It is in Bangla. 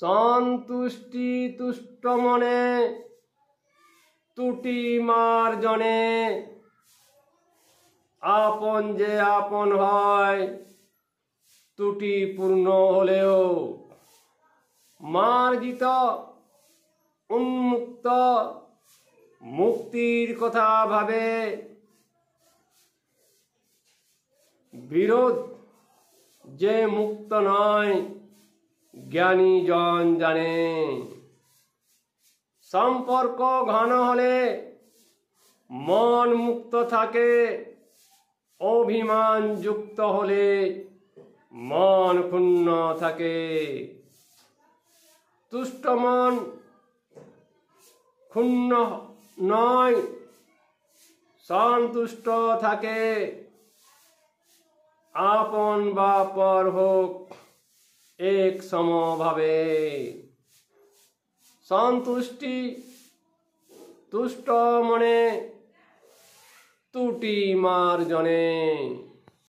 সন্তুষ্টি তুষ্ট মনে ত্রুটি মার্জনে আপন যে আপন হয় ত্রুটি পূর্ণ হলেও মার্জিত উন্মুক্ত মুক্তির কথা ভাবে বিরোধ যে মুক্ত নয় জ্ঞানী জন জানে। সম্পর্ক ঘন হলে মন মুক্ত থাকে, অভিমান যুক্ত হলে মন ক্ষুণ্ণ থাকে। তুষ্ট মন ক্ষুণ্ণ নয়, সন্তুষ্ট থাকে। আপন বা পর হোক এক সমভাবে। সন্তুষ্টি তুষ্ট মনে ত্রুটি মার্জনে।